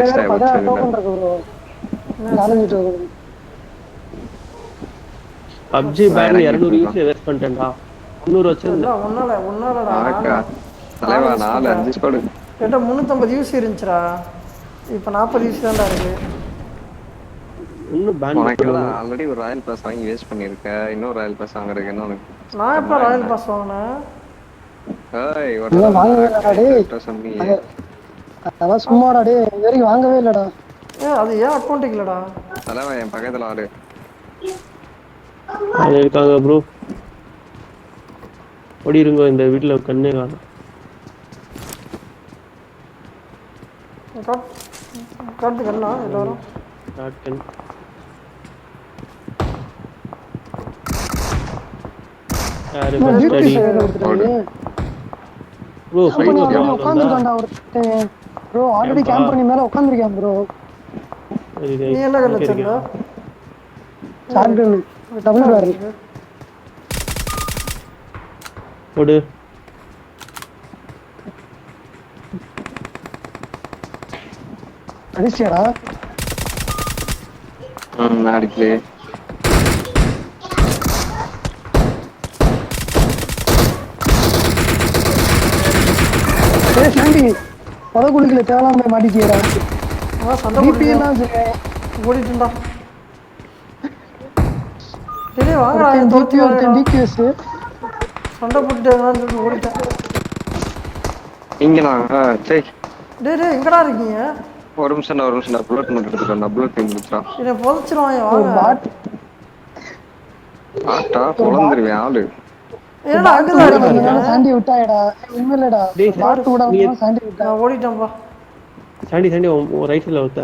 Waste ஆகி போச்சு 16 இதுல. டோக்கன் இருக்கு ப்ரோ. என்னாச்சு? 4 டோக்கன். பப்ஜி நான் பேன் இறங்கிட்டு 200 இருக்கோம். Use waste பண்ணிட்டேன்டா. 300 வச்சிருந்தேன். எல்லாம் ஒன்னாலடா ஆக்கா நானும் தலைவா யூஸ் 4-5 பண்ணிட்டேன். ஸ்குவாடு. என்கிட்ட 350 யூஸ் இருந்துச்சுடா. இப்போ 40 யூஸ் தான்டா இருக்கு. இன்னும் பேன் உனக்கு என்னடா பண்ணணும். ஆல்ரெடி ஒரு ராயல் பாஸ் வாங்கி வேஸ்ட் பண்ணிருக்க, இன்னொரு ராயல் பாஸ் வாங்குறதுக்கு என்ன உனக்கு நான் எப்போ கஷ்டமா ராயல் என்ன? பாஸ் வாங்கினேன்? ஏய் ஒரு இதெல்லாம் தடவை வாங்கவே நான் இல்லடா டேய். கரெக்டா சொன்னியே. அதெல்லாம் சும்மாடா டேய். இது வரைக்கும் வாங்கவே இல்லடா. அது ஏன் அக்கௌண்ட்டுக்கு இல்லடா? தலைவா என் பக்கத்துல ஆளு. அது இருக்காங்க ப்ரோ. ஓடிருங்க, இந்த வீட்டுல கண்ணே காணும். காட்டுக்கு என்ன எல்லாரும் யாரு நான் ஃபர்ஸ்ட் டியூட்டி அடி சைடுல கொடுத்துட்டாங்க. ப்ரோ? கேம்ப் ஃபைட் பண்ணி வந்தா ஆல்ரெடி உட்காந்துருக்கான்டா ஒருத்தன். Bro already CAMPA? கேம்ப் பண்ணி மேல உட்காந்துருக்கான் ப்ரோ. நீ என்ன கண்ணு வச்சிருந்த? Shotgun double barrel. போடு. அடிச்சியாடா? அடிக்கலே. ஏய் சாண்டி பதக்குழுக்குல தேவலாம் போய் மாட்டிக்கியடா. சண்டை டிபி எல்லாம் வச்சிருக்கேன். ஓடிட்டுண்டா. டேய் வாங்கடா, ஒருத்தன் தோத்து டிபி வாங்கடா. ஒருத்தன் டிபிஎஸ். சண்டை போட்டுட்டேங்கன்னு சொல்லி ஓடிட்டேன். இங்கலாம் சரி. டேய் எங்கடா இருக்கீங்க? ஒரு நிமிஷம் புல்லட் மட்டும் எடுத்துக்கோ. புல்லட் முடிச்சா என்னை புதைச்சிருவாங்க ஒரு வாங்க. பாட் ஆட்டா பொழந்துருவேன் ஆளு. என்னடா பாட்டு அங்கதான் கூட இருக்கீங்க? வந்தனால சாண்டி விட்டாயடா. உண்மையிலடா டேய் பாட்டு கூட நீ வந்தனால சாண்டி விட்டா. நான் ஓடிட்டேன்ப்பா. சாண்டி ரைட் சைடுல ஒருத்த.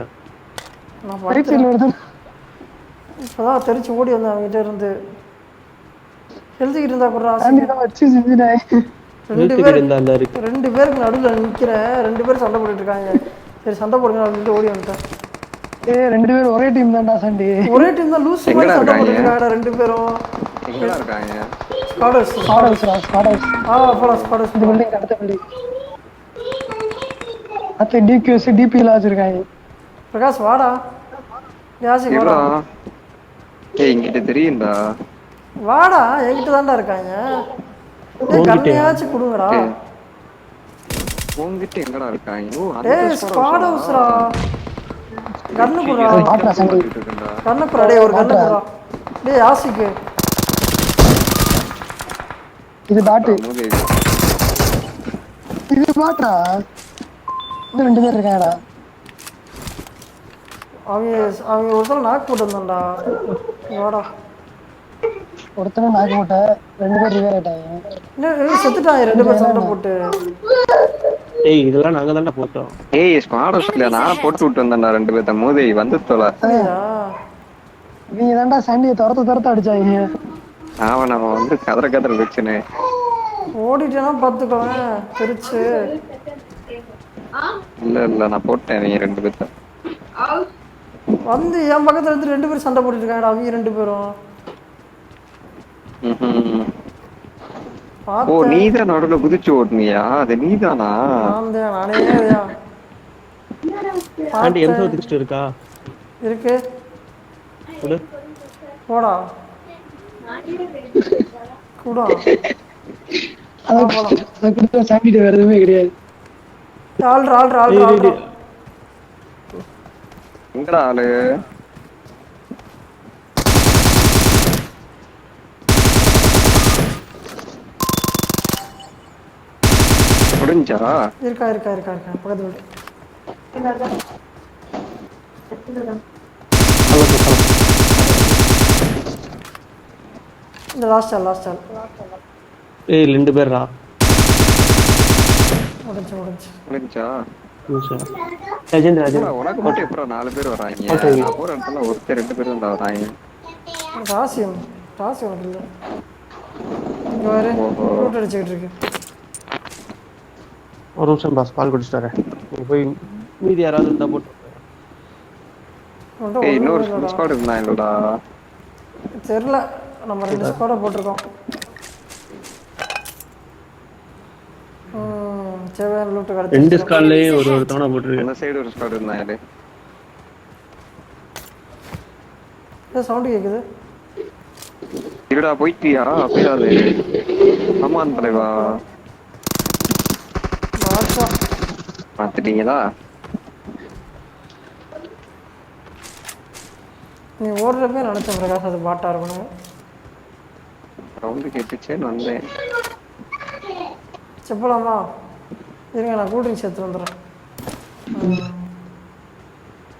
நான் ரைட் படுத்துறேன். சைடுல வருது. இப்போதான் தெரிச்சு ஓடி வந்தேன் அவங்ககிட்ட இருந்து. எழுதிக்கிட்டு இருந்தா கூட சாண்டி தான் வச்சு செஞ்சுட்டாய். ரெண்டு பேருக்கு நடுவில் நிற்கிறேன். 2 பேரும் சண்டை போட்டுட்டு இருக்காங்க. சரி சண்டை போடுங்க அப்படின்ட்டு ஓடி வந்துட்டேன். ஏய் 2 பேரும் ஒரே டீம் தான்டா சாண்டி. ஒரே டீம் தான். லூஸ் மாதிரி சண்டை போட்டுட்டு இருக்காங்கடா 2 பேரும். எங்கடா இருக்காங்க? ஸ்குவாடர்ஸ். ஸ்குவாடர்ஸ். போலாம் ஸ்குவாடர்ஸ். இந்த பில்டிங் அடுத்த பில்டிங். அத்த டிக்யூஎஸ் டிபில வச்சிருக்காங்க. பிரகாஷ் வாடா. யாசி வாடா. ஏய் இங்கிட்ட தெரியும்டா. வாடா என்கிட்ட தான்டா இருக்காங்க. டேய் கண்ணையாச்சும் கொடுங்கடா. உன்கிட்ட எங்கடா இருக்காங்க? ஓ டேய் ஸ்குவாடர்ஸ்டா. கண்ணு குடுடா. பாட்ரா சாண்டி. கண்ணு குடுடா. டேய் ஒரு கண்ணு குடுடா. டேய் யாசிக்கு. இது பாட்டு. இது பாட்ரா. இந்த 2 பேர் இருக்காங்கடா. அவங்க ஒருத்தர் நாக்கு போட்டு வந்தான்டா. வாடா. ஒருத்தனை நாக்கு போட்ட 2 பேர் ரிவேர் ஆயிட்டாங்க. இன்னும் செத்துட்டாங்க 2 பேர் சண்டை போட்டு. ஏய் இதெல்லாம் நாங்க தான்டா போட்டோம். ஏய் ஸ்குவாடர்ஸ்ல நான் போட்டு விட்டு வந்தேன்டா 2 பேத்த. மோதி வந்து தொலை. இவங்க தான்டா சாண்டியை துரத்த அடிச்சாங்க. அவன் வந்து கதற வச்சுனே. ஓடிட்டேன்னா பார்த்துக்கோங்க தெரிச்சு. இல்ல நான் போட்டேன் நீங்க 2 பேத்த. வந்து என் பக்கத்துல இருந்து 2 பேரும் சண்டை போட்டுட்டு இருக்காங்கடா. அவங்க 2 பேரும். ஓ நீதான் நடுவுல குதிச்சு ஓடுனியா? அது நீதானா? நானே சாண்டி M7 இருக்கா? இருக்கு. போடு. போடா கூடா. அதுக்கு சாண்டிட்ட வேற எதுவுமே கிடையாது. ஆல்ரா. எங்கடா ஆளு? முடிஞ்சா? இருக்கா பக்கத்து வீடு. இந்த லாஸ்ட் ஆள். ஏய் 2 பேர்ரா. முடிஞ்சா? ராஜேந்திர உனக்கு மட்டும் எப்பறம் 4 பேர் வராங்க? நான் போற இடத்துல ஒருத்தர் 2 பேர் தான் வராங்க. ராசி உனக்கு இல்லை. இங்க வேறு ரூட் அடிச்சுக்கிட்டு இருக்கு. ஒரு நிமிஷம் பாஸ் பால் குடிச்சிட்டு வரேன். நீ போய் மீதி யாராவது இருந்தா போட்டு. இன்னொரு ஸ்குவாட் இருந்தாங்களா? தெரியல. நம்ம 2 ஸ்குவாட போட்டிருக்கோம். தேவையான லூட்டு 2 கிடைச்சிருச்சு. ஸ்கால்லே ஒரு தவணை போட்டுருக்கு. அந்த சைடு ஒரு ஸ்குவாட் இருந்தாங்களே. சவுண்டு கேக்குது. இருடா போயிட்டியா? போயிடாது. ஆமான் தலைவா. வாசா. பார்த்துட்டீங்களா? நீ ஓடுறப்ப நினைச்ச பிரகாஷ் அது பாட்டா இருக்கணும். ரவுண்டு கேட்டுச்சேன்னு வந்தேன். செப்பலாமா? இருங்க நான் கூல் ட்ரிங்க்ஸ் எடுத்து வந்துடுறேன்.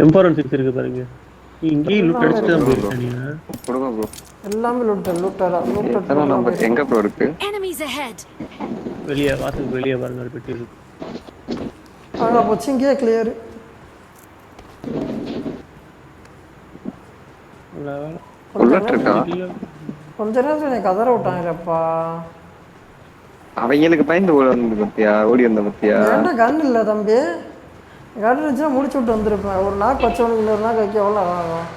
M416 இருக்கு பாருங்க. இங்கேயும் லூட் அடிச்சுட்டு தான் போயிருக்கேன் நீங்க. கொடுங்க ப்ரோ. எல்லாமே லூட்டர் நம்ம எங்க ப்ரோ இருக்கு? Enemies ahead. வெளியே வாசலுக்கு வெளியே பாருங்க ஒரு பெட்டி இருக்கு. அங்கே போச்சு. இங்கேயே கிளியர். புல்லட் இருக்கா? கொஞ்ச நேரத்தில் எனக்கு கதற விட்டாங்கப்பா. அவங்களுக்கு பயந்து ஓடி வந்த பத்தியா? ஏன்டா கன் இல்லை தம்பி. கன் இருந்துச்சுன்னா முடிச்சு விட்டு வந்திருப்பேன். ஒரு நாக்கு வச்சவனுக்கு இன்னொரு நாக்கு வைக்க எவ்வளோ ஆகும்?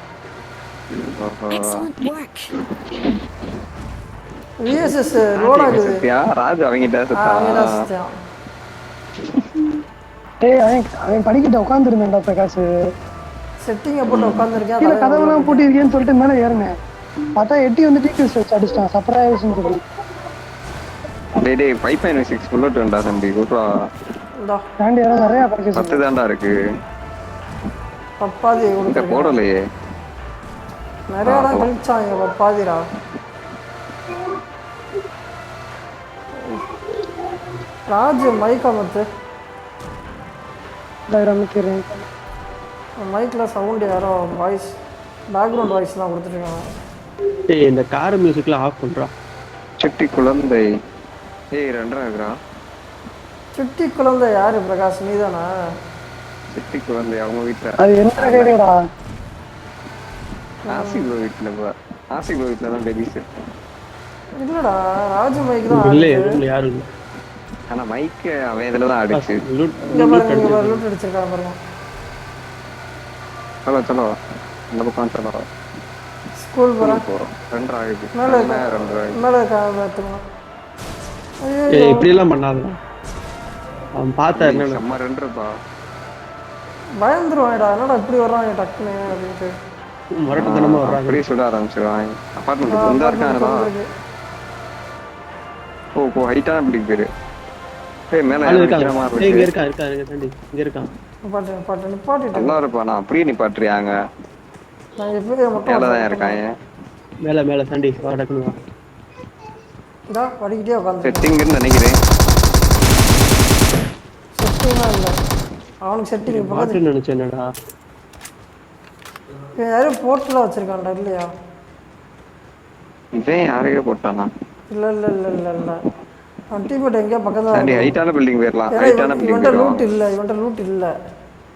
Excellent work. விஎஸ்எஸ் ரோட் ஆகுது. சத்யா ராஜ் அவங்கிட்ட அவன் டேய் அவன் படிக்கிட்ட உட்காந்துருந்தேன்டா பிரகாஷ். செட்டிங்கை போட்டு உட்காந்துருக்கேன். கீழே கதவெல்லாம் பூட்டியிருக்கேன்னு சொல்லிட்டு மேலே ஏறினேன். பார்த்தா எட்டி வந்து டிக்யூஸ் வச்சு அடிச்சிட்டான். சர்ப்ரைஸ்னு சொல்லி. டேய் 5.6 புல்லட் வேண்டா தம்பி. கூட்றா. தாண்டி யாரோ நிறைய படிக்க 10 தான்டா இருக்கு. பப்பாதி இங்க போடலையே. நிறைய இடம் கழிச்சாங்க பப்பாதிரா. ராஜ் மைக் அமர்த்து. அமைக்கிறேன். மைக்கில் சவுண்டு யாரோ வாய்ஸ் பேக்ரவுண்ட் வாய்ஸ்லாம் கொடுத்துருக்காங்க. ஏய் இந்த கார் மியூசிக்லாம் ஆஃப் பண்றா. சுட்டி குழந்தை. ஏய் ரெண்டரா இருக்கா. சுட்டி குழந்தை யாரு பிரகாஷ்? நீதானா? சுட்டி குழந்தை அவங்க வீட்டுல. அது என்ன ரேடியோடா? ஆசிக் ப்ரோ வீட்டுல தான் பெரிஸ். இல்லடா ராஜ் மைக் தான். இல்ல யாரும் இல்ல. ஆனா மைக் அவன் இதுல தான் அடிச்சு. இங்க பாருங்க லூட் அடிச்சிருக்காங்க பாருங்க. चलो இந்த பக்கம் चलो. ஸ்கூல் போறோம். ரெண்டரா ஆகுது. மேல காத்துங்க. ஏய் இப்படி எல்லாம் பண்ணாத. அவன் பார்த்தா என்ன நம்ம ரெண்டரப்பா. பயந்துருவான்டா. என்னடா இப்படி வர்றாங்க டக்குனு அப்படின்ட்டு. மரட்டத்தனமா வர்றாங்க. அப்படியே சுட ஆரம்பிச்சிருவாங்க. அபார்ட்மெண்ட் வந்தா இருக்கானடா. ஓ ஹைட்டான பில்டிங் பேரு. ஏய் மேல நிக்கிறமா இருக்கு. இங்க இருக்கான் இங்க இருக்கான். நிப்பாட்டிட்டு நல்லா இருப்பா. நான் அப்படியே நிப்பாட்றியாங்க. நான் எப்பவே மட்டும் மேல தான் இருக்காங்க. மேல சண்டி டக்குனு வா. இதா படிக்கிட்டே உட்கார்ந்து. செட்டிங்னு நினைக்கிறேன். செட்டிங்கா இல்ல. அவனுக்கு செட்டிங் பாட்டு நினைச்சேனடா. யாரும் போர்ட்ல வச்சிருக்கான்டா இல்லையா? இவன் யாரையோ போட்டானா? இல்ல அவன் டீபோட் எங்கேயோ பக்கத்துல. சண்டி ஹைட்டான பில்டிங் போயிரலாம். ஹைட்டான பில்டிங் இவன்ட்ட லூட் இல்ல.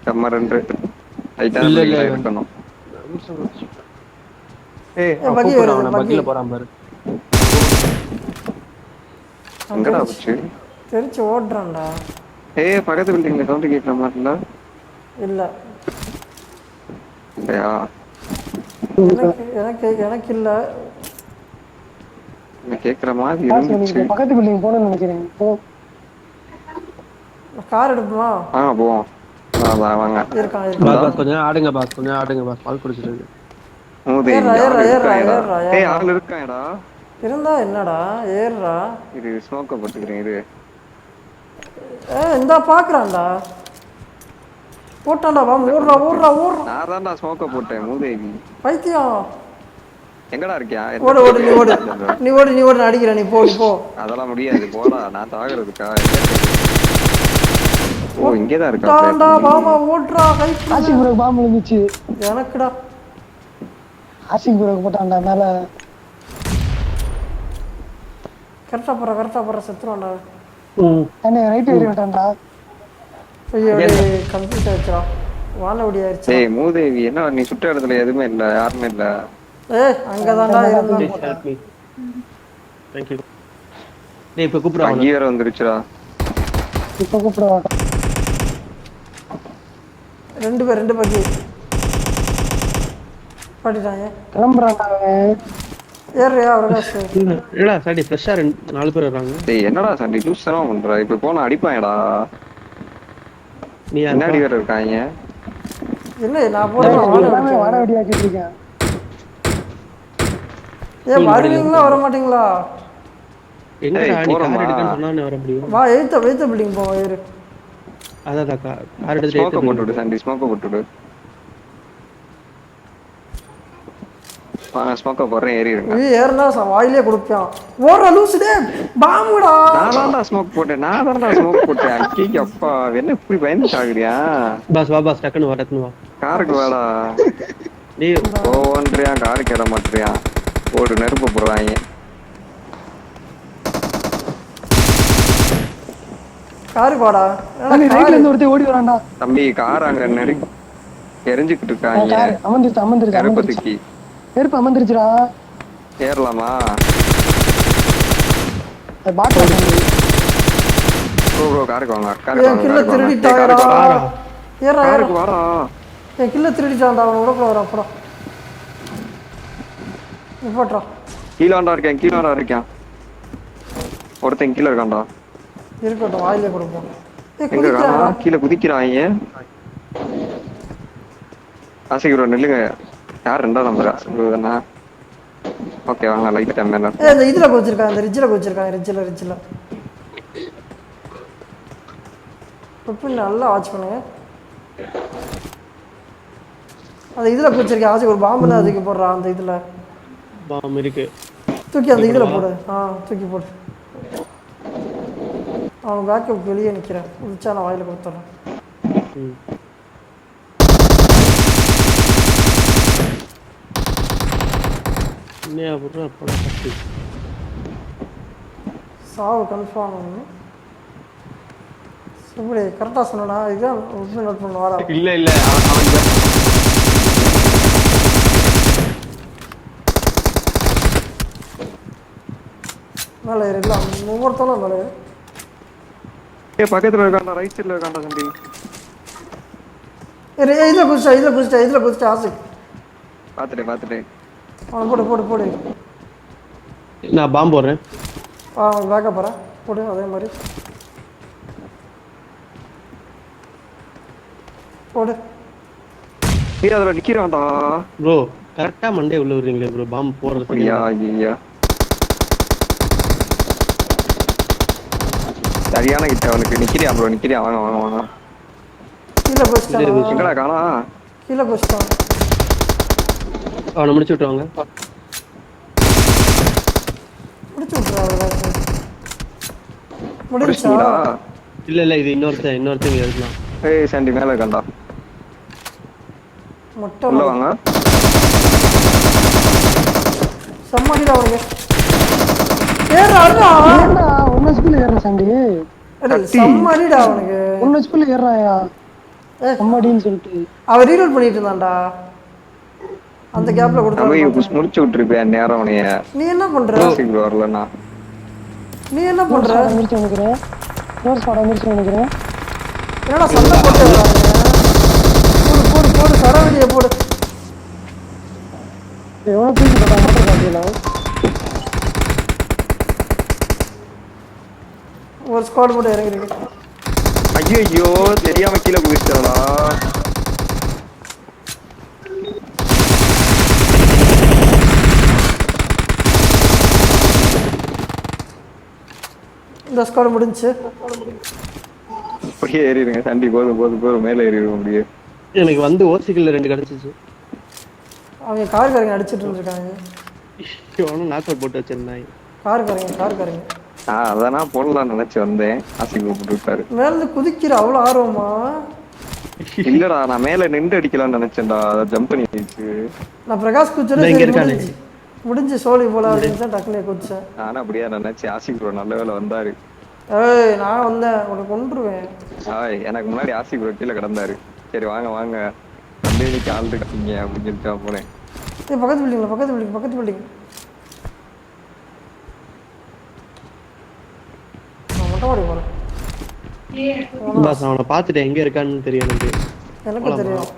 நம்ம ரெண்டு ஹைட்டான பில்டிங் இருக்கணும். ஏய் பக்கில போறான் பாரு. எங்கடா போச்சு? தெரிச்சு ஓடுறான்டா. ஏய் பக்கத்து பில்டிங்ல சவுண்ட் கேக்குற மாதிரி இல்ல? இல்ல இல்லையா? எனக்கு இல்ல. கேக்குற மாதிரி இருந்துச்சு. பக்கத்து பில்டிங் போறேன்னு நினைக்கிறேன். கார் எடுப்போமா? போவோம். வாங்க. இருக்கான். கொஞ்சம் ஆடுங்க பாஸ். பால் குடிச்சிட்டு. ஏய் ஆள் இருக்கான்டா. இருந்தா என்னடா ஏறுடா. இது ஸ்மோக்க போட்டுக்கிறேன் இது. இந்தா பாக்குறான்டா. போட்டான்டா. வா ஓடுறா. நான் தான்டா ஸ்மோக்க போட்டேன் மூதேவி. பைத்தியம். எங்கடா இருக்கியா? நீ ஓடு அடிக்கிற. நீ போ. அதெல்லாம் முடியாது. போடா நான் தாக்குறதுக்கா. ஓ இங்கே தான் இருக்கா. தாண்டா பாமா ஓடுறா. ஆசிக் ப்ரோ பாம்பு விழுந்துச்சு. எனக்குடா. ஆசிக் ப்ரோ போட்டான்டா மேல. கரெக்டா போற செத்துறான்டா. என்ன ரைட் ஏறி விட்டான்டா. ஐயோ கம்ப்ளீட் ஆயிடுச்சுடா. வான ஓடி ஆயிடுச்சு. ஏய் மூதேவி என்ன நீ சுட்ட இடத்துல எதுவுமே இல்ல. யாருமே இல்ல. அங்கதான்டா இருந்தான். Thank you. டேய் இப்ப கூப்பிடுறா. அங்க வேற வந்துருச்சுடா. இப்ப கூப்பிடுவா. ரெண்டு பேர் பக்கி பாட்டிட்டாங்க. கிளம்புறான்டா அவன். ஏறியா பிரகாஷ்? இல்லடா சாடி ஃப்ரெஷ்ஷா 4 பேர் வர்றாங்க. டேய் என்னடா சண்டி லூசரா பண்ற? இப்ப போனா அடிப்பாங்கடா. நீ முன்னாடி வேற இருக்காங்க. இல்லை நான் போறேன். எல்லாமே வர வெடியாக்கிட்டு இருக்கேன். ஏன் வருவீங்களா வர மாட்டீங்களா? எங்கடா நீ கார் எடுக்கன்னு சொன்னா வர முடியும்? வா எய்த்த பில்டிங் போவோம் ஏறு. அதான் கார் எடுத்துட்டு ஸ்மோக்க போட்டு விடு சண்டி, ஸ்மோக்க போட்டு விடு. ஸ்மோக்க போடுறேன் ஏறிடுங்க. ஏறினா வாயிலே கொடுப்பான். ஓடுற லூசுடே பாம்புடா. நான் தான்டா ஸ்மோக் போட்டேன். அக்கீக்கு அப்பா என்ன இப்படி பயந்துட்டு ஆகுறியா? பாஸ் வா பாஸ் டக்குன்னு வா டக்குன்னு வா. காருக்கு வாடா. நீ ஓன்றியா காருக்கு இட மாட்டியா? ஒரு நெருப்பு போடுறாங்க. காருக்கு வாடா. ரைட்ல இருந்து ஒருத்தர் ஓடி வரான்டா. தம்பி கார் அங்க நெருங்கி எரிஞ்சுக்கிட்டு இருக்காங்க. அமர்ந்துருச்சு. நெருப்பத்துக்கு நெருப்பு அமர்ந்துருச்சுடா. ஏறலாமா? பாட்டில் ப்ரோ காருக்கு வாங்க. என் கில்ல திருடிட்டாங்கடா. ஏறா காருக்கு வாடா. என் கில்ல திருடிட்டான்டா. அவனை உடக்குள்ள வர அப்புறம் நிப்பாட்றா. கீழே இருக்கேன். ஒருத்தன் கீழே இருக்கான்டா. இருக்கட்டும் வாயிலே கொடுப்போம். எங்க காணா? கீழே குதிக்கிறாங்க. ஆசைக்கு நில்லுங்க. யார் 2ஆம் நம்பர் தானே? ஓகே வாங்க லைட் டைம் மேல. இந்த இதுல கோச்சிருக்காங்க. இந்த ரிட்ஜில் நல்லா வாட்ச் பண்ணுங்க. அந்த இதுல கோச்சிருக்கேன். ஆசைக்கு ஒரு பாம்பு தான் அதுக்கு போடுறான். அந்த இதுல பாம்பு இருக்கு. தூக்கி அந்த இதுல போடு. தூக்கி போடு. அவன் பேக்கப் வெளியே நிற்கிறேன். முடிச்சா நான் வாயில கொடுத்துட்றேன். சாவு கன்ஃபார்ம் பண்ணு. இப்படி கரெக்டாக சொன்னா இதுதான் நோட் பண்ண வர. இல்ல மேலே ஏறிடலாம். ஒவ்வொருத்தரும் மேலே பக்கத்துல இருக்காண்டா. ரைட் சைடுல இருக்காண்டா தம்பி. இதுல குதிச்சா ஆசை. பாத்துட்டேன். போடு. நான் பாம்பு போடுறேன். பேக்கப் போறேன். போடு அதே மாதிரி போடு. நீ அதுல நிக்கிறான்டா. ப்ரோ கரெக்டா மண்டே உள்ள விடுறீங்களே ப்ரோ பாம்பு போடுறது. ஐயா சரியான கிட்ட அவனுக்கு. நிக்கிறியா ப்ரோ? வாங்க. கீழே போஸ்ட்டான். எங்கடா காணா? கீழே போஸ்ட்டான். அவனை முடிச்சு விட்டுருவாங்க. முடிச்சு விட்டுறாங்க. முடிச்சா இல்ல இது இன்னொருத்தங்க இருக்கலாம். ஏய் சண்டி மேல இருக்கான்டா. முட்டை உள்ள வாங்க. சம்மதிடா அவனுக்கு. ஏறா ஒன்னு ஸ்பீட்ல ஏறற சண்டி. சம்மதிடா அவனுக்கு. ஒன்னு ஸ்பீட்ல ஏறறாயா? சம்மடின்னு சொல்லிட்டு அவன் ரீலோட் பண்ணிட்டு இருந்தான்டா. அந்த கேப்ல கொடுத்தா முடிச்சு விட்டுருப்பேன் நேரம் அவனைய. நீ என்ன பண்ற? வரலண்ணா. நீ என்ன பண்ற? முடிச்சு நினைக்கிறேன். என்னடா சண்டை போட்டு வராங்க? போடு சரவடிய போடு. எவ்வளவு தூக்கி போட்டா மட்டும் காட்டில. ஒரு ஸ்குவாட் போட்டு இறங்கிருக்கு. ஐயோ தெரியாம கீழே குதிச்சிட்டா. இந்த ஸ்குவாட் முடிஞ்சு. அப்படியே ஏறிடுங்க சண்டி. போதும் மேல ஏறிடுவோம். அப்படியே எனக்கு வந்து ஓசிக்கல்ல 2 கிடைச்சிச்சு. அவங்க கார்காரங்க அடிச்சிட்டு இருந்திருக்காங்க. நாக் அவுட் போட்டு வச்சிருந்தாங்க. கார்காரங்க அதான் போடலாம்னு நினைச்சு வந்தேன். ஆசைக்கு போட்டு விட்டாரு. மேல இருந்து குதிக்கிற அவ்வளவு ஆர்வமா? இல்லடா நான் மேல நின்று அடிக்கலாம்னு நினைச்சேன்டா. ஜம்ப் பண்ணிடுச்சு. நான் பிரகாஷ் குதிச்சது முடிஞ்சு சோழி போல அப்படின்னு டக்குனே குதிச்சேன். நானும் அப்படியே நினைச்சேன். ஆசிக் ப்ரோ நல்ல வேலை வந்தாரு. நான் வந்தேன் உனக்கு கொன்றுவேன். எனக்கு முன்னாடி ஆசிக் ப்ரோ கீழே கிடந்தாரு. சரி வாங்க கம்பெனிக்கு ஆள் இருக்கீங்க அப்படின்னு சொல்லிட்டு போனேன். பக்கத்து பில்டிங் நான் மொட்டை மாடி போறேன். அவனை பார்த்துட்டேன். எங்க இருக்கான்னு தெரியும் எனக்கு தெரியும்.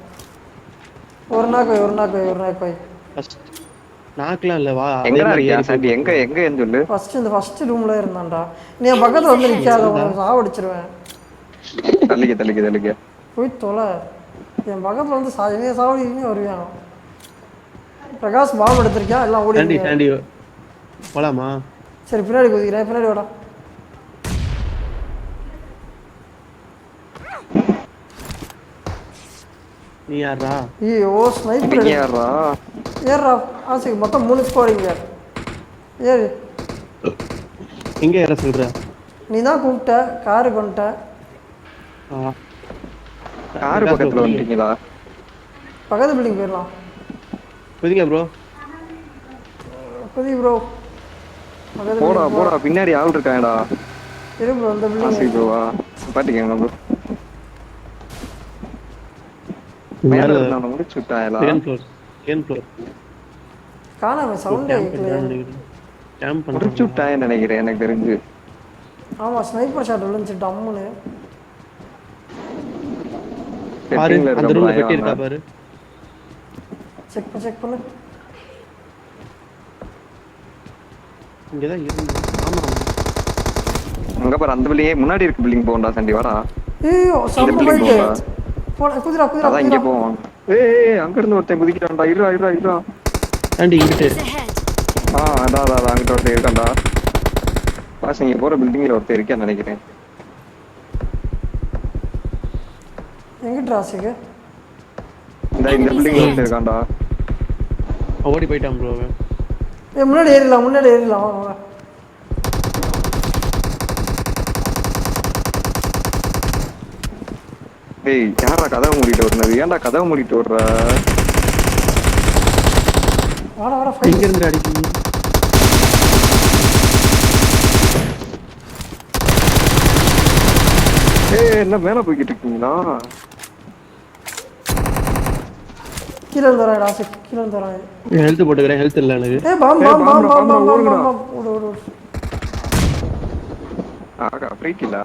ஒரு நாக்கு நாக்கலாம் இல்ல வா அதே எங்கடா மாதிரி இருக்கியா ஏறி சாண்டி? போய் எங்க எங்கன்னு சொல்லு. இந்த ஃபர்ஸ்ட் ரூம்ல இருந்தான்டா. நீ என் பக்கத்துல வந்து நிக்காத, உனக்கு சாவடிச்சிருவேன். தள்ளிக்க. போய் தொலை. என் பக்கத்துல வந்து என்னைய சாவடிங்க வருவியான். பிரகாஷ் பாம்பு எடுத்திருக்கியா? எல்லாம் சாண்டி ஓடி சாண்டி போலாமா? சரி பின்னாடி குதிக்கிறேன், பின்னாடி வாடா. நீ யாரா? ஐயோ ஸ்னைப்பர் நீங்க யாரா? ஏறா ஆசைக்கு மொத்தம் 3 ஸ்குவாடிங்க. ஏறு. எங்க ஏற சொல்ற? நீ தான் கூப்பிட்ட, காரு கொண்டுட்ட. காரு பக்கத்துல வந்துட்டீங்களா? பக்கத்து பில்டிங் போயிடலாம். புதிங்க ப்ரோ. புதி ப்ரோ. போடா பின்னாடி ஆள் இருக்காங்கடா. இரு ப்ரோ, இந்த பில்டிங். ஆசி ப்ரோவா? பாத்துக்கங்க ப்ரோ. மேல இருந்தா முடிச்சு விட்டாங்களா? Second floor. காணாம சவுண்டே கேட்கலையே. கேம்ப் பண்ண முடிச்சு விட்டாங்கன்னு நினைக்கிறேன் எனக்கு தெரிஞ்சு. ஆமா ஸ்னைப்பர் ஷாட் விழுந்துச்சு டம்முன்னு. பாரு அந்த ரூம்ல பெட்டி இருக்கா பாரு. செக் பண்ணு. இங்க தான் இருந்து. ஆமா அங்க பாரு அந்த பில்டிங் முன்னாடி இருக்க பில்டிங் போண்டா சண்டி வாடா. ஐயோ சம்ம போயிட்டு. குதிரா. அதான் இங்க போவோம். ஏய் அங்க இருந்து ஒருத்தன் குதிக்கிறான்டா. இருடா. சாண்டி இங்கிட்டு. அதான் அங்கிட்ட ஒருத்தன் இருக்கான்டா. பாஸ் இங்க போற பில்டிங்ல ஒருத்தன் இருக்கான்னு நினைக்கிறேன். எங்கிட்ட ராசிக்கு? இந்த பில்டிங்ல ஒருத்தன் இருக்கான்டா. ஓடி போயிட்டான் ப்ரோ. முன்னாடி ஏறிடலாம் வாங்க. டேய் யாரா கதவை மூடிட்டு ஓடுனது? ஏன்டா கதவை மூடிட்டு ஓடுற? வாடா இங்க இருந்து அடிக்கீங்க. என்ன மேல போய்கிட்டு இருக்கீங்களா? கீழ இருந்து வரேன் ராசி, கீழ இருந்து வரேன். ஹெல்த் போட்டுக்கிறேன், ஹெல்த் இல்ல எனக்கு. பாம். ஓடு. ஆகா ஃப்ரீக்கிலா.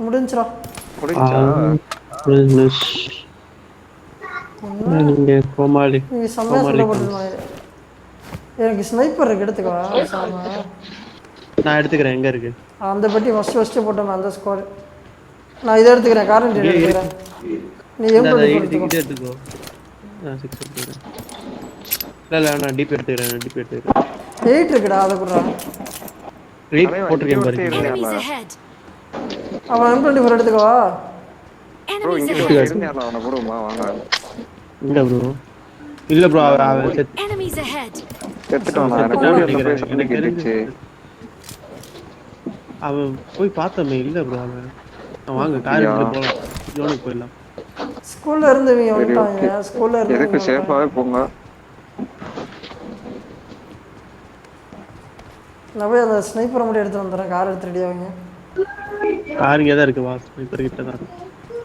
முடிஞ்சுடா. நீங்க கோமாளி. நீ செம்மையா சொல்ல போட்டுருவாங்க. எனக்கு ஸ்னைப்பர் இருக்கு, எடுத்துக்கவா? நான் எடுத்துக்கிறேன். எங்க இருக்கு அந்த பெட்டி? ஃபர்ஸ்ட் போட்டோம் அந்த ஸ்குவாட். நான் இதை எடுத்துக்கிறேன், காரண்ட் எடுத்துக்கிறேன். நீ இதை எடுத்துக்கோ. நான் 6 எடுத்துக்கிறேன். இல்ல நான் டிபி எடுத்துக்கிறேன். 8 இருக்குடா, அதை கொடுறா. ரீட் போட்டுருக்கேன் பாருங்க. அவன் M24 எடுத்துக்கவா? ப்ரோ இங்க இருந்தேல அவன போடுமா வாங்க. இல்ல ப்ரோ. இல்ல ப்ரோ அவன் செத்துட்டான். எனக்கு தெரிஞ்சு அவன் போய் பார்த்தமே. இல்ல ப்ரோ அவன் வாங்க கார் எடுத்து போலாம். ஜோனுக்கு போயிடலாம். ஸ்கூல்ல இருந்தவங்க வந்துட்டாங்க. ஸ்கூல்ல இருந்து எதுக்கு சேஃபாவே போங்க. நான் போய் அந்த ஸ்னைப்பர் மட்டும் எடுத்து வந்துடுறேன். கார் எடுத்து ரெடி ஆகுங்க. கார் இங்கே தான் இருக்கு. வா ஸ்னைப்பர் கிட்ட தான் இருக்கு.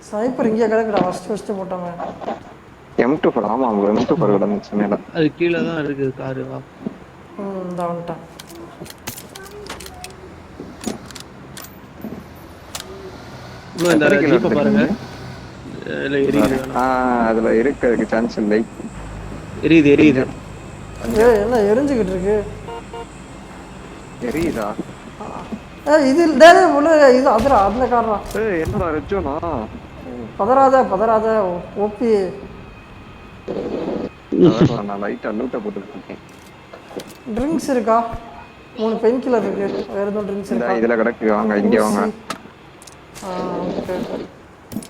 ஸ்னைப்பர் இங்கே கிடக்குடா. ஃபர்ஸ்ட் போட்டாங்க. M24 ஆமா M24 கிடந்துச்சு மேல. அது கீழே தான் இருக்கு கார். வா இந்த வந்துட்டான். ப்ரோ இந்த ஜீப்பை பாருங்க. இல்ல எரியுது. அதுல இருக்கறதுக்கு சான்ஸ் இல்லை. எரியுது. என்ன எரிஞ்சுக்கிட்டு இருக்கு? எரியுதா? இது டேய் உள்ள இது அதரா அந்த காரணா. என்னடா ரெஜோனா? பதறாத ஓபி. நான் லைட்டா லூட்ட போட்டுட்டேன். ட்ரிங்க்ஸ் இருக்கா? 3 பெயின் கில்லர் இருக்கு. வேற எதுவும் ட்ரிங்க்ஸ் இருக்கா? இதுல கிடக்கு. வாங்க இங்க வாங்க. ஓகே.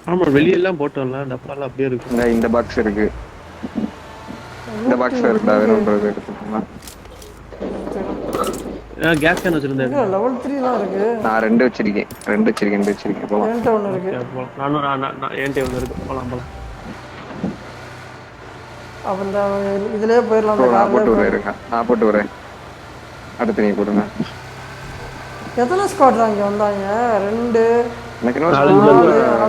ஆமா வெளிய எல்லாம் போட்டோம்ல. டப்பால அப்படியே இருக்கு. இந்த பாக்ஸ் இருக்கு. இந்த பாக்ஸ்ல இருக்கா? வேணும்ன்றது எடுத்துக்கோங்க. கேஸ் கேன் வச்சிருந்தேன். லெவல் 3 தான் இருக்கு. நான் 2 வச்சிருக்கேன். போலாம். என்கிட்ட ஒன்னு இருக்கு. நான் என்கிட்ட ஒன்னு இருக்கு. போலாம். அப்ப இந்த இதுலயே போயிரலாம். நான் போட்டு வரேன். அடுத்து நீ போடுங்க. எத்தனை ஸ்குவாட் இங்க வந்தாங்க? 2 எனக்கு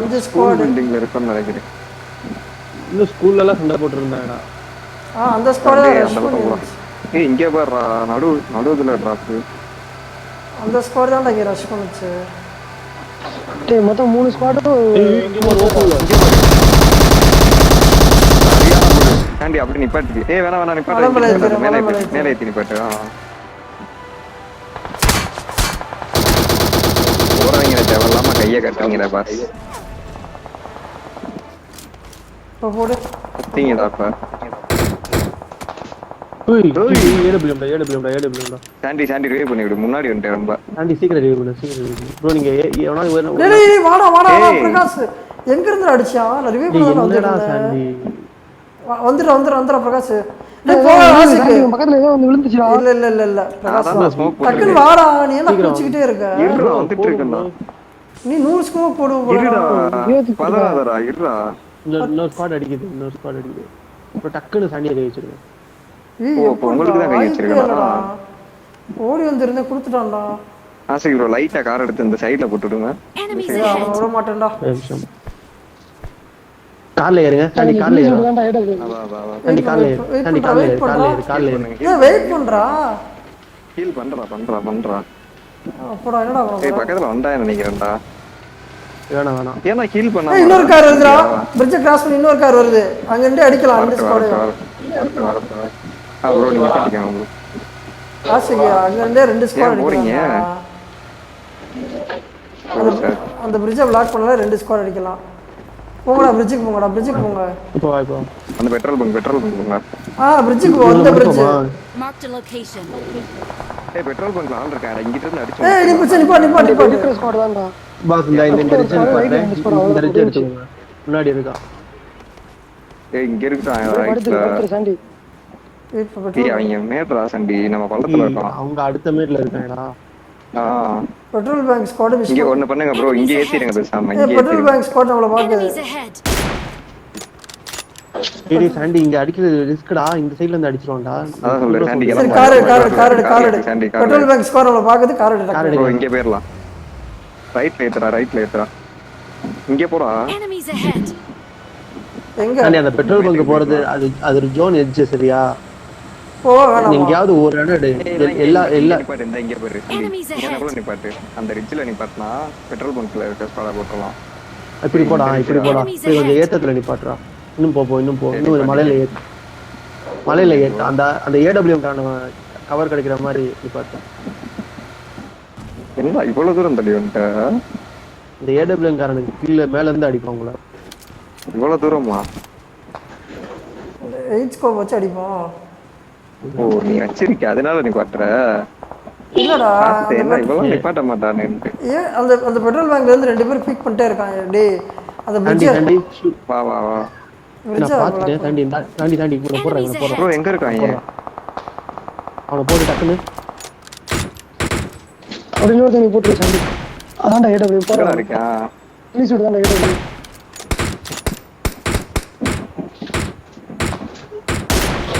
5 ஸ்குவாட் பில்டிங்ல இருக்குன்னு நினைக்கிறேன். இந்த ஸ்கூல்ல எல்லாம் சண்டை போட்டு இருந்தாங்கடா. அந்த ஸ்குவாட் ரஷ் பண்ணி. இங்க பாரு நடுவுல டிராப். அந்த ஸ்குவாட் தான் இங்க ரஷ் பண்ணுச்சு. மொத்தம் 3 ஸ்குவாட். இங்க பாரு. சாண்டி அப்படி நிப்பாட்டு. வேணாம் மலை நிப்பாட்டு. மேல ஏத்திடுறேன், மேலே மலை மேல ஏத்தி, மேலே ஏத்தி நிப்பாட்டு. போறவங்க தேவையில்லாம கையை கட்டுவீங்க பாஸ். இப்போ போடு. கட்டிங்கடா இப்ப. சாண்டி ரிவே பண்ணி விடு. முன்னாடி வந்துட்டேன் ரொம்ப. சாண்டி சீக்கிரம் ரிவே பண்ணு, சீக்கிரம் ரிவே பண்ணு. ப்ரோ நீங்க டேய் வாடா பிரகாஷ். எங்க இருந்து அடிச்சா? நான் ரிவே பண்ணல என்னடா சாண்டி. வந்துற பிரகாஷ். டேய் போ ஆசிக்கு. பக்கத்துல ஏதோ வந்து விழுந்துச்சுடா. இல்ல பிரகாஷ். அதான் ஸ்மோக் போடு. டக்குனு வாடா. நீ என்ன குச்சிக்கிட்டே இருக்க? இருடா வந்துட்டு இருக்கேன்டா. நீ 100 ஸ்மோக் போடு. இருடா. பதறாதடா இருடா. இன்னொரு ஸ்குவாட் அடிக்குது. இப்போ டக்குனு சாண்டியை கை வச்சிருங்க. உங்களுக்கு தான் கை வச்சிருக்கா. ஓடி வந்திருந்தா குடுத்துட்டான்டா. ஆசிக் ப்ரோ லைட்டா கார் எடுத்து இந்த சைடுல போட்டுடுங்க. விட மாட்டேன்டா. கார்ல ஏறுங்க. சாண்டி கார்ல ஏறு. சாண்டி கார்ல ஏறு. சாண்டி கார்ல ஏறு. ஏன் வெயிட் பண்றா? ஹீல் பண்றா. அப்படா என்னடா ஏய் பக்கத்துல வந்தா நினைக்கிறேன்டா. வேணாம். ஏன்னா ஹீல் பண்ணா. இன்னொரு கார் வருதுடா. பிரிட்ஜ் கிராஸ் பண்ணி இன்னொரு கார் வருது. அங்க இருந்து அடிக்கலாம் அந்த ஸ்குவாட். ப்ரோ நீங்க கட்டிக்கங்க ப்ரோ. ஆசிக்கு அங்க இருந்தே 2 ஸ்குவாட் போறீங்க. அந்த பிரிட்ஜை பிளாக் பண்ணல 2 ஸ்குவாட் அடிக்கலாம். போங்கடா பிரிட்ஜுக்கு போங்க. இப்போ அந்த பெட்ரோல் பங்க் போங்க. பிரிட்ஜுக்கு போ. அந்த பிரிட்ஜ். Marked a location. ஏய் பெட்ரோல் பங்க்ல ஆள் இருக்காடா. இங்கிட்ட இருந்து அடிச்சு. ஏய் நிப்பாட்டு. ஸ்குவாட் தான்டா. பாஸ் இந்த ரிஜன் பாருங்க. இந்த ரிஜன் எடுத்துங்க. முன்னாடி இருக்கா. ஏய் இங்க இருக்கா ரைட்ல. சாண்டி ஏய் அவங்க மேட்ரா சாண்டி நம்ம பள்ளத்துல இருக்கோம். அவங்க அடுத்த மேட்ல இருக்காங்கடா. பெட்ரோல் பேங்க் ஸ்குவாட் இங்க ஒன்னு பண்ணுங்க ப்ரோ. இங்க ஏத்திடுங்க பேசாம. இங்க பெட்ரோல் பேங்க் ஸ்குவாட் நம்மள பாக்குது. Enemies ahead. ஏய் சாண்டி இங்க அடிக்கிறது ரிஸ்க்டா. இந்த சைடுல இருந்து அடிச்சிரோம்டா. அதான் சொல்றேன் சாண்டி. சரி கார் எடு. பெட்ரோல் பேங்க் ஸ்குவாட் நம்மள பாக்குது. கார் எடு. ப்ரோ இங்க போயிரலாம். ரைட்ல ஏத்துறா. இங்க போறா. Enemies ahead. எங்க? சாண்டி அந்த பெட்ரோல் பங்க் போறது அது ஒரு ஜோன் எட்ஜ் சரியா? போ வேணாம். எங்கயாவது ஒரு இடம் எல்லா நிப்பாட்டு. இந்த இங்க பாரு. எனக்குள்ள நிப்பாட்டு. அந்த ரிட்ஜ்ல நிப்பாட்னா பெட்ரோல் பங்க்ல இருக்க ஸ்குவாட போட்டுறலாம். இப்படி போடா. கொஞ்சம் ஏத்தத்துல நிப்பாட்றா. இன்னும் போ. இன்னும் ஒரு மலையில ஏத்து. அந்த ஏடபிள்யூஎம் கவர் கிடைக்கிற மாதிரி நிப்பாட்டு. என்ன இவ்வளவு தூரம் தள்ளி வந்துட்ட? இந்த ஏடபிள்யூஎம் காரனுக்கு கீழ மேல இருந்து அடிப்பாங்களா? இவ்வளவு தூரமா? 8 ஸ்கோப் வச்சு அடிப்போம். ஓ நீ வச்சிருக்க அதனால நீ பாட்டுற. இல்லடா இவ்வளவு நிப்பாட்ட மாட்டானே. ஏன் அந்த பெட்ரோல் பேங்க்ல இருந்து 2 பேர் பிக் பண்ணிட்டே இருக்காங்க. டேய் அந்த பிரிட்ஜ் வா பிரிட்ஜ் நான் பாத்துட்டேன். தாண்டி போறேன். ப்ரோ எங்க இருக்காங்க? அவனை போட்டு டக்குன்னு ஒரு இன்னொரு தண்ணி போட்டு சாண்டி. அதான்டா ஏடபிள்யூ போறா இருக்கா. ப்ளீஸ் விடு. தான்டா ஏடபிள்யூ.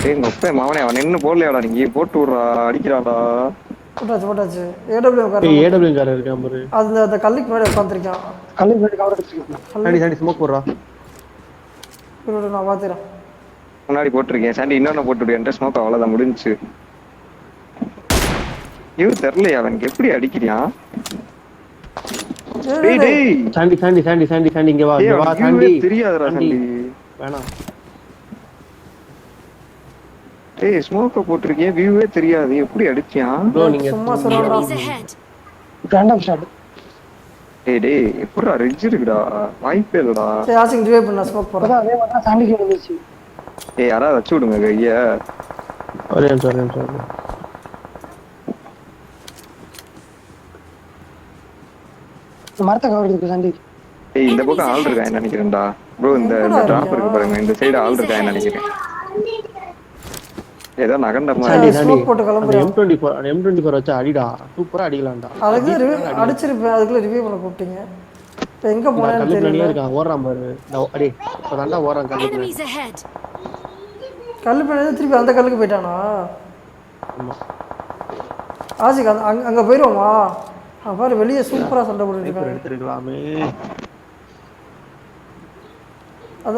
ஏய் நொப்பே மாவனே அவன் நின்னு போடலையாடா. நீங்க போட்டு விடுறா. அடிக்கிறாடா. போட்டாச்சு. AWM car. ஏடபிள்யூஎம் கார் இருக்கான் பாரு. அந்த கல்லுக்கு மேல உட்கார்ந்திருக்கான். கல்லுக்கு மேல கவர் எடுத்துட்டு. சாண்டி ஸ்மோக் போடுறா. நான் பாத்துறேன். முன்னாடி போட்டுருக்கேன் சாண்டி. இன்னொன்னு போட்டு என்கிட்ட ஸ்மோக் அவ்வளவுதான் முடிஞ்சுச்சு. இவ தெரியலையா அவனுக்கு எப்படி அடிக்கிறான்? சாண்டி இங்க வா. சாண்டி தெரியாதுடா சாண்டி. வேணாம். ஏய் ஸ்மோக்க போட்டுருக்கேன். வியூவே தெரியாது. எப்படி அடிச்சான்? ப்ரோ நீங்க சும்மா சொல்றா. Enemies ahead. Random shot. டேய் எப்படிடா ரிட்ஜ் இருக்குடா. வாய்ப்பே இல்லடா. சரி ஆசிங் ரிவே பண்ண ஸ்மோக் போறா. அதே மாதிரி தான் சாண்டிக்கு வந்துச்சு. ஏய் யாராவது வச்சு விடுங்க கைய. ஒரே நிமிஷம். மரத்தை கவர் எடுத்து சாண்டி. ஏய் இந்த பக்கம் ஆள் இருக்கான்னு நினைக்கிறேன்டா. ப்ரோ இந்த டிராப் இருக்கு பாருங்க. இந்த சைடு ஆள் இருக்கான்னு நினைக்கிறேன். ஏதோ நகண்ட மாதிரி ஸ்மோக் போட்டு கிளம்புறேன். M24 வச்சு அடிடா. சூப்பரா அடிக்கலாம்டா. அதுக்கு ரிவே அடிச்சிருப்பேன். அதுக்குள்ள ரிவே பண்ண கூப்பிட்டீங்க. இப்போ எங்க போனேன்னு தெரியல. இருக்கான் ஓடுறான் பாரு. அடே இப்பதான்டா ஓடுறான் கல்லுக்கு. Enemies ahead. கல்லு பின்னாடி திருப்பி அந்த கல்லுக்கு போயிட்டானா? ஆமா. ஆசிக் அங்க போயிடுவோமா? பாரு வெளியே சூப்பரா சண்டை போட்டுட்டு இருக்காங்க. எடுத்துக்கலாமே.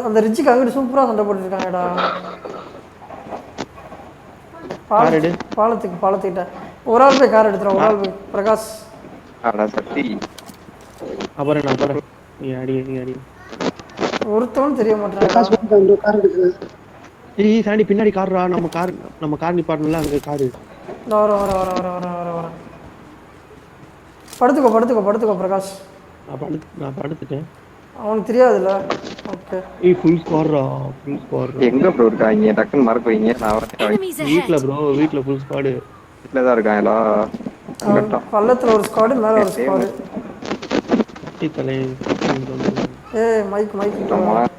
அந்த ரிட்ஜுக்கு அங்கிட்டு சூப்பரா சண்டை போட்டுட்டு இருக்காங்கடா. பாலத்துக்கிட்ட ஒரு ஆள் போய் கார் எடுத்துறான். ஒரு ஆள் போய் பிரகாஷ். அட சத்தி. அப்புறம் நீ அடி. ஒருத்தவனும் தெரிய மாட்டான். பிரகாஷ் வந்து கார் எடுக்குது. ஏய் சாண்டி பின்னாடி கார்ரா நம்ம கார் நிப்பாட்டணும்ல அங்க காரு. வர படுத்துக்கோ பிரகாஷ். நான் படுத்துட்டேன். அவனுக்கு தெரியாதுல்ல. ஓகே. ஏய் ஃபுல் ஸ்குவாட். எங்க ப்ரோ இருக்காங்க? டக்குன்னு மறக்க வைங்க. நான் வரேன். Enemies வீட்ல ahead. ப்ரோ, வீட்ல ஃபுல் ஸ்குவாட். வீட்ல தான் இருக்காங்களா? பள்ளத்துல ஒரு ஸ்குவாட், மேல ஒரு ஸ்குவாட். தலை. ஏய் மைக்.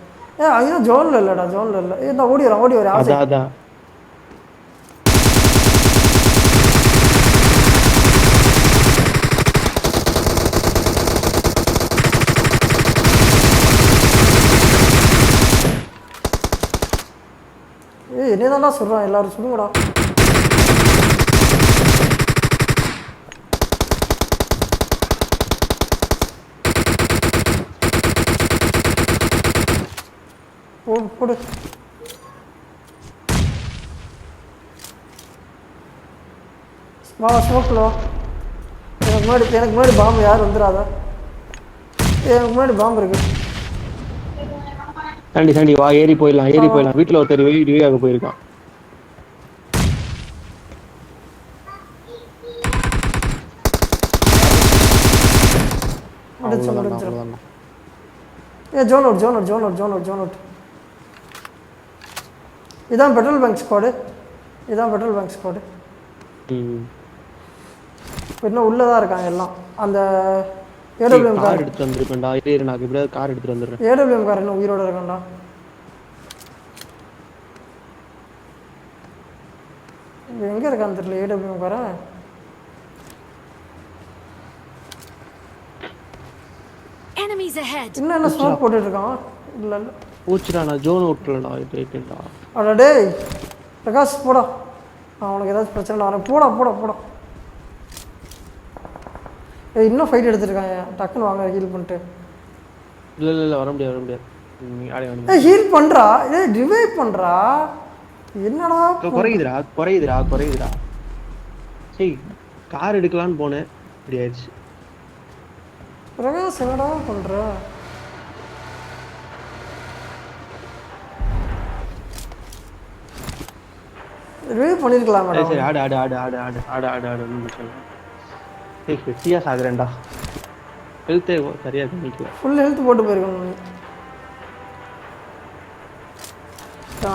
அங்க ஜோன்ல இல்லடா, ஜோன்ல இல்ல. ஏய் நான் ஓடி வரேன். அதான். ஏய் என்னதான்டா சொல்றான்? எல்லாரும் சொல்லுங்கடா. போடு. வா ஸ்மோக்ல வா. எனக்கு முன்னாடி பாம்பு யாரும் வந்துடாத. எனக்கு முன்னாடி பாம்பு இருக்கு. சாண்டி வா, ஏறி போயிடலாம். வீட்டுல ஒருத்தர் ரிவ்யூ போயிருக்கான். Zone out. இதான் பெட்ரோல் பேங்க் ஸ்குவாடு. இன்னும் உள்ளதான் இருக்காங்க எல்லாம். அந்த ஏடபிள்யூஎம் கார் எடுத்து வந்துருப்பேன்டா. நான் எப்படியாவது கார் எடுத்துட்டு வந்துடுறேன். ஏடபிள்யூஎம் கார் இன்னும் உயிரோட இருக்கான்டா. எங்க இருக்கான்னு தெரியல ஏடபிள்யூஎம் கார. Enemies ahead. என்ன ஸ்மோக் போட்டுட்டு இருக்கான்? இல்ல போச்சுடா, நான் ஜோன் விட்டுறேன்டா. இது அட டேய் பிரகாஷ் போடா. அவனுக்கு ஏதாச்சும் பிரச்சனை வரேன். போடா. ஏய் இன்னும் ஃபைட் எடுத்துருக்காங்க. டக்குன்னு வாங்க ஹீல் பண்ணிட்டு. இல்ல வர முடியாது. ஏய் ஹீல் பண்றா. ஏய் ரிவைவ் பண்றா. என்னடா குறையுதுடா. சரி கார் எடுக்கலான்னு போனேன், இப்படி ஆயிடுச்சு. பிரகாஷ் என்னடா பண்ற? ரிவைவ் பண்ணிருக்கலாம் மேடம். சரி ஆடு. ஏய் வெட்டியா சாகுறேன்டா. ஹெல்த் சரியா பண்ணிக்கல. ஃபுல் ஹெல்த் போட்டு போயிருக்கணும் நீ.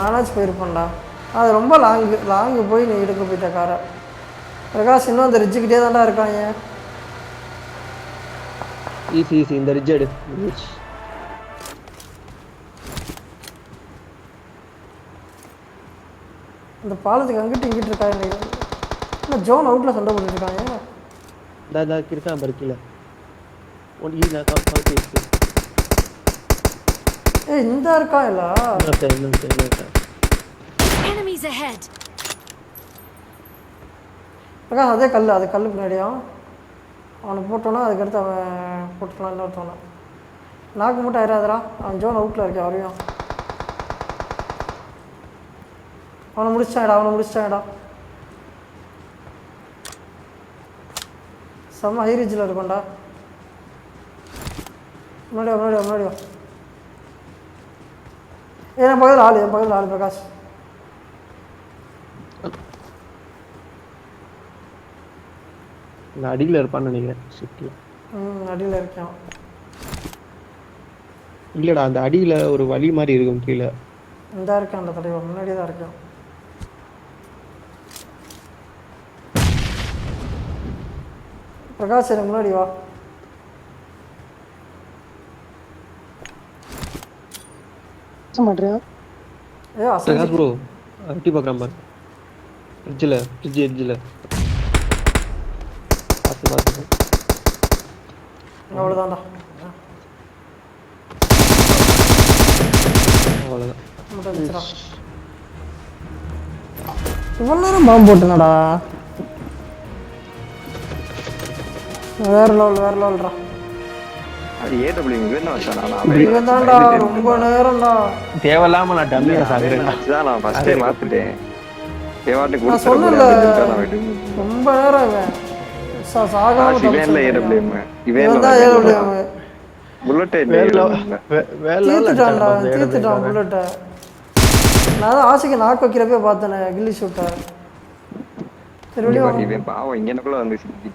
ஆனாச்சு போயிருப்பேன்டா. அது ரொம்ப லாங்கு போய் நீ எடுக்க போயிட்ட காரை. பிரகாஷ் இன்னும் அந்த ரிட்ஜுக்கிட்டே தான்டா இருக்காங்க. ஈஸி இந்த ரிட்ஜ் எடு. இந்த பாலத்துக்கு இங்கிட்டு இருக்காங்க. இன்னும் ஜோன் அவுட்ல சண்டை போட்டுட்டு இருக்காங்க. இருக்கான் பர்க்கில. ஏய் இந்த இருக்கா இல்ல? Enemies ahead. பிரகாஷ் அதே கல்லு பின்னாடியா அவனை போட்டோன்னா அதுக்கடுத்து அவன் போட்டுக்கலாம். இன்னொருத்தவனை நாக்கு மட்டும் ஆயிராதரா. அவன் ஜோன் அவுட்டில் இருக்கேன் வரையும். அவனை முடிச்சிட்டாங்கடா. செம்ம ஹை ரிட்ஜில் இருக்கும்டா. முன்னாடி வா. என் பக்கத்தில் ஆள் பிரகாஷ். நான் அடியில் இருப்பான்னு நினைக்கிறேன். அடியில் இருக்கான். இல்லடா அந்த அடியில் ஒரு வழி மாதிரி இருக்கும் கீழே. இந்த இருக்கேன் அந்த தலைவர் முன்னாடியே தான் இருக்கேன். பிரகாஷ் எனக்கு முன்னாடி வா. மாட்டியா? பிரகாஷ் ப்ரோ அட்டி பார்க்குறேன் பாரு. எட்ஜில் பார்த்து அவ்வளோதான்டா. அவ்வளோதான். இவ்வளோ நேரம் பாம்பு போட்டேனடா. வேற லெவல்ரா. அது ஏடபிள்யூ இவன் வச்சானா? இவன் தான்டா ரொம்ப நேரம்டா. தேவையில்லாம நான் டம்மியா சாகுறேன். அதுதான் நான் ஃபர்ஸ்டே மாத்திட்டேன். தேவாட்டு கூட சொல்லல. ரொம்ப நேரம் இவன் சாகாம இவன்ல ஏடபிள்யூ இவன் தான் ஏடபிள்யூ. புல்லட் தீர்த்துட்டான் புல்லட்டை. நான் தான் ஆசைக்கு நாக்கு வைக்கிறப்பே பார்த்தேனே கில்லி ஷூட்டை. சரி வெளியே இவன் பாவம் இங்கனக்குள்ள வந்து சிக்கிட்டு